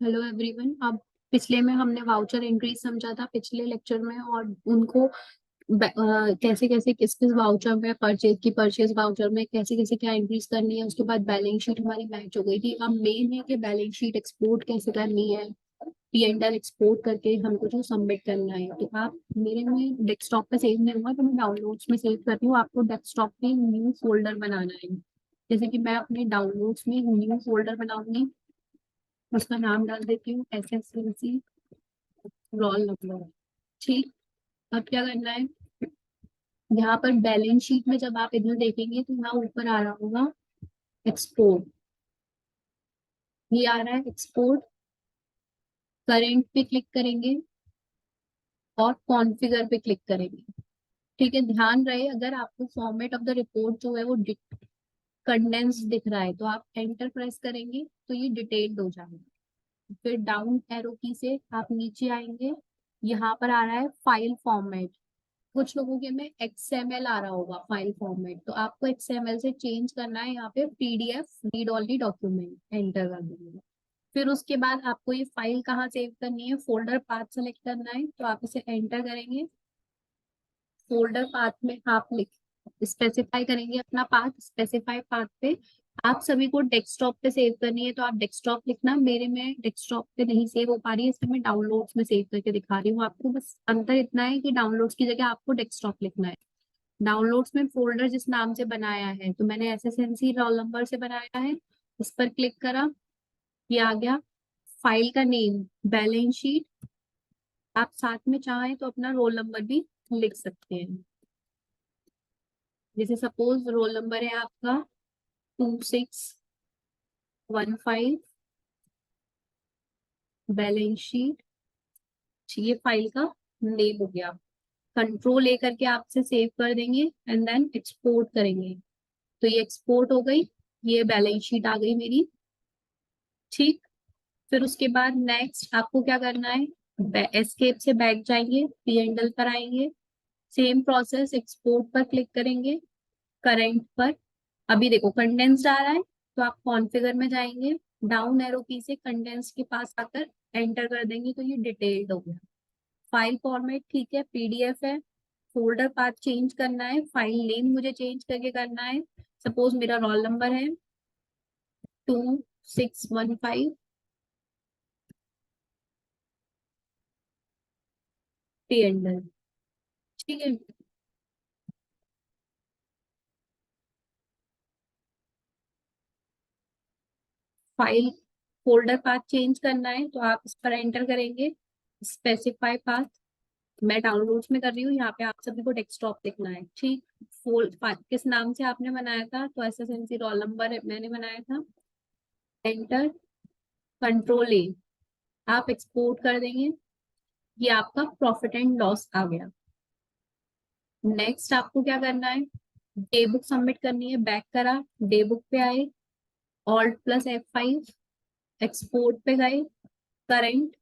Hello everyone. अब पिछले में हमने वाउचर एंट्री समझा था पिछले लेक्चर में, और उनको कैसे कैसे किस किस वाउचर में परचेज वाउचर में कैसे कैसे क्या एंट्रीज करनी है। उसके बाद बैलेंस शीट हमारी मैच हो गई थी। अब मेन है कि बैलेंस शीट एक्सपोर्ट कैसे करनी है। पी एंड एल एक्सपोर्ट करके हमको जो सबमिट करना है, तो आप मेरे में डेस्कटॉप पे सेव नहीं हुआ तो मैं डाउनलोड्स में सेव करती हूँ। आपको डेस्कटॉप पे न्यू फोल्डर बनाना है। जैसे कि मैं अपने डाउनलोड्स में न्यू फोल्डर बनाऊंगी। उसका नाम डाल देती हूँ SSLC रोल नंबर। ठीक। अब क्या करना है, यहाँ पर बैलेंस शीट में जब आप इधर देखेंगे तो यहाँ ऊपर आ रहा होगा एक्सपोर्ट। ये आ रहा है एक्सपोर्ट। करेंट पे क्लिक करेंगे और कॉन्फ़िगर पे क्लिक करेंगे। ठीक है, ध्यान रहे अगर आपको फॉर्मेट ऑफ द रिपोर्ट जो है वो कंडेंस दिख रहा है तो आप एंटर प्रेस करेंगे तो ये डिटेल्ड हो जाएगा। फिर डाउन एरो की से आप नीचे आएंगे। यहाँ पर आ रहा है फाइल फॉर्मेट। कुछ लोगों के में XML आ रहा होगा फाइल फॉर्मेट, तो आपको XML से चेंज करना है। यहाँ पे PDF read only document enter कर देंगे। फिर उसके बाद आपको ये फाइल कहाँ सेव करनी है, फोल्डर पाथ सेलेक्ट करना है, तो आप इसे एंटर करेंगे। फोल्डर पाथ में आप लिख स्पेसिफाई करेंगे अपना पाथ। स्पेसिफाई पाथ पे आप सभी को डेस्कटॉप पे सेव करनी है, तो आप डेस्कटॉप लिखना। मेरे में डेस्कटॉप पे नहीं सेव हो पा रही है, इसलिए मैं डाउनलोड्स में सेव करके दिखा रही हूँ आपको। बस अंतर इतना है कि डाउनलोड्स की जगह आपको डेस्कटॉप लिखना है। डाउनलोड्स में फोल्डर जिस नाम से बनाया है, तो मैंने SSNC रोल नंबर से बनाया है। इस पर क्लिक करा, ये आ गया। फाइल का नेम बैलेंस शीट। आप साथ में चाहें तो अपना रोल नंबर भी लिख सकते हैं। जैसे सपोज रोल नंबर है आपका 2615। बैलेंस शीट, ये फाइल का नेम हो गया। कंट्रोल A करके आपसे सेव कर देंगे एंड देन एक्सपोर्ट करेंगे, तो ये एक्सपोर्ट हो गई। ये बैलेंस शीट आ गई मेरी। ठीक। फिर उसके बाद नेक्स्ट आपको क्या करना है, एस्केप से बैक जाएंगे, P&L पर आएंगे। सेम प्रोसेस, एक्सपोर्ट पर क्लिक करेंगे, करंट पर। अभी देखो कंडेंस्ड आ रहा है, तो आप कॉन्फ़िगर में जाएंगे। डाउन एरो की से कंडेंस के पास आकर एंटर कर देंगे तो ये डिटेल्ड हो गया। फाइल फॉर्मेट ठीक है, PDF है। फोल्डर पाथ चेंज करना है, फाइल नेम मुझे चेंज करके करना है। सपोज मेरा रोल नंबर है 2615 P&L। ठीक है। फाइल फोल्डर पाथ चेंज करना है तो आप इस पर एंटर करेंगे। स्पेसिफाई पाथ, मैं डाउनलोड्स में कर रही हूँ, यहाँ पे आप सभी को डेस्कटॉप लिखना है। ठीक। किस नाम से आपने बनाया था, तो SSNC रोल नंबर मैंने बनाया था। एंटर। कंट्रोल A, आप एक्सपोर्ट कर देंगे। ये आपका प्रॉफिट एंड लॉस आ गया। नेक्स्ट आपको क्या करना है, डे बुक सबमिट करनी है। बैक करा, डे बुक पे आए, Alt+F5, एक्सपोर्ट पे गए। करंट,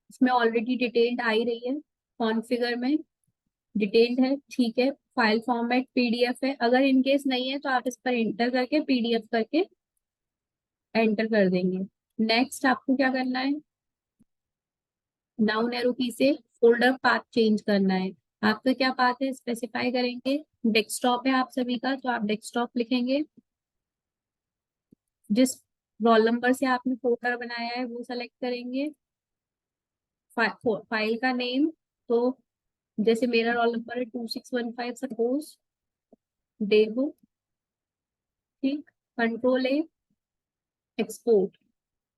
इसमें ऑलरेडी डिटेल्ड आ ही रही है। कॉन्फ़िगर में डिटेल्ड है, ठीक है। फाइल फॉर्मेट PDF है, अगर इनकेस नहीं है तो आप इस पर इंटर करके PDF करके एंटर कर देंगे। नेक्स्ट आपको क्या करना है, डाउन एरो की से फोल्डर पाथ चेंज करना है। आपका क्या पाथ है स्पेसिफाई करेंगे। डेस्कटॉप है आप सभी का, तो आप डेस्कटॉप लिखेंगे। जिस रोल नंबर से आपने फोल्डर बनाया है वो सेलेक्ट करेंगे। फाइल का नेम, तो जैसे मेरा रोल नंबर है 2615 सपोज, डे बुक। ठीक। Control A, export.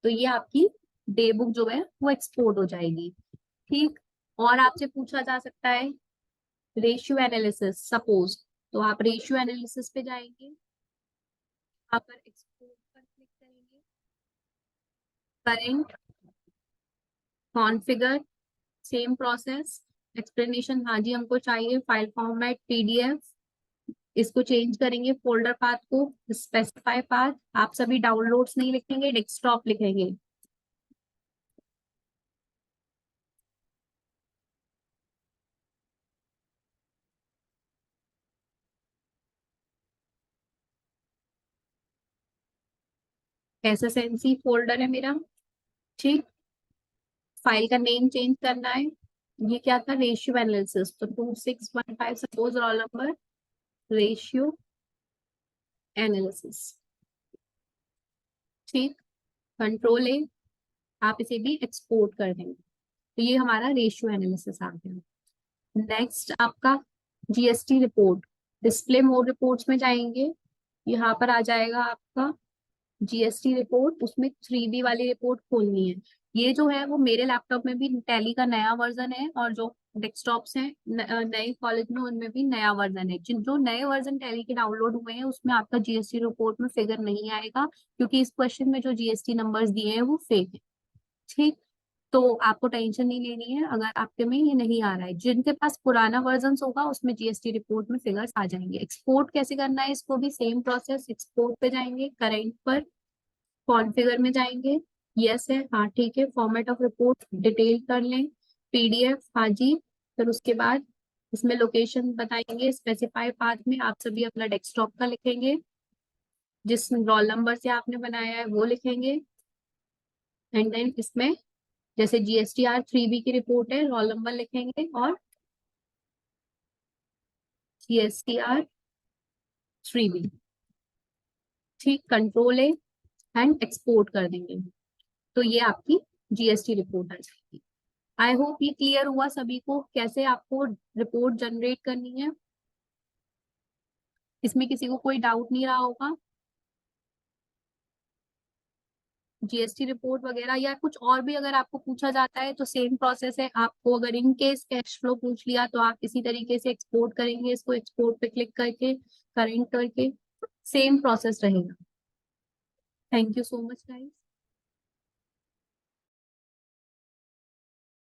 तो ये आपकी डे बुक जो है वो एक्सपोर्ट हो जाएगी। ठीक। और आपसे पूछा जा सकता है रेशियो एनालिसिस सपोज, तो आप रेशियो एनालिसिस पे जाएंगे। यहाँ पर एक्सपोर्ट पर क्लिक करेंगे। Current, configure, same process. Explanation, हाँ जी हमको चाहिए फाइल फॉर्मेट PDF। इसको चेंज करेंगे फोल्डर पाथ को। स्पेसिफाई पाथ, आप सभी डाउनलोड्स नहीं लिखेंगे, डेस्कटॉप लिखेंगे। SSNC फोल्डर है मेरा। ठीक, फाइल का नेम चेंज करना है। ये क्या था, रेशियो एनालिसिस, तो 2615 suppose roll number, ratio analysis. ठीक, कंट्रोल ए, आप इसे भी एक्सपोर्ट कर देंगे। तो ये हमारा रेशियो एनालिसिस आ गया। नेक्स्ट आपका GST report, display mode reports में जाएंगे, यहाँ पर आ जाएगा आपका जीएसटी रिपोर्ट, उसमें 3B वाली रिपोर्ट खोलनी है। ये जो है वो मेरे लैपटॉप में भी टैली का नया वर्जन है, और जो डेस्कटॉप्स हैं नए कॉलेज में उनमें भी नया वर्जन है। जिन जो नए वर्जन टैली के डाउनलोड हुए हैं उसमें आपका जीएसटी रिपोर्ट में फिगर नहीं आएगा, क्योंकि इस क्वेश्चन में जो जीएसटी नंबर्स दिए हैं वो फेक है। ठीक, तो आपको टेंशन नहीं लेनी है अगर आपके में ये नहीं आ रहा है। जिनके पास पुराना वर्जन होगा उसमें जीएसटी रिपोर्ट में फिगर्स आ जाएंगे। एक्सपोर्ट कैसे करना है, इसको भी सेम प्रोसेस, एक्सपोर्ट पे जाएंगे, करेंट पर कॉन्फ़िगर में जाएंगे, यस है, हाँ ठीक है, फॉर्मेट ऑफ रिपोर्ट डिटेल कर लें, पीडीएफ, हाँ जी। फिर उसके बाद इसमें लोकेशन बताएंगे, स्पेसिफाई पाथ में आप सभी अपना डेस्कटॉप का लिखेंगे, जिस रोल नंबर से आपने बनाया है वो लिखेंगे। एंड देन इसमें जैसे GSTR 3B की रिपोर्ट है, रोल नंबर लिखेंगे और GSTR 3B। ठीक, कंट्रोल ए एंड एक्सपोर्ट कर देंगे, तो ये आपकी जीएसटी रिपोर्ट आ जाएगी। आई होप ये क्लियर हुआ सभी को कैसे आपको रिपोर्ट जनरेट करनी है। इसमें किसी को कोई डाउट नहीं रहा होगा। जीएसटी रिपोर्ट वगैरह या कुछ और भी अगर आपको पूछा जाता है तो सेम प्रोसेस है। आपको अगर इन केस कैश फ्लो पूछ लिया तो आप इसी तरीके से एक्सपोर्ट करेंगे, इसको एक्सपोर्ट पे क्लिक करके, करेंट करके, सेम प्रोसेस रहेगा। Thank you so much guys.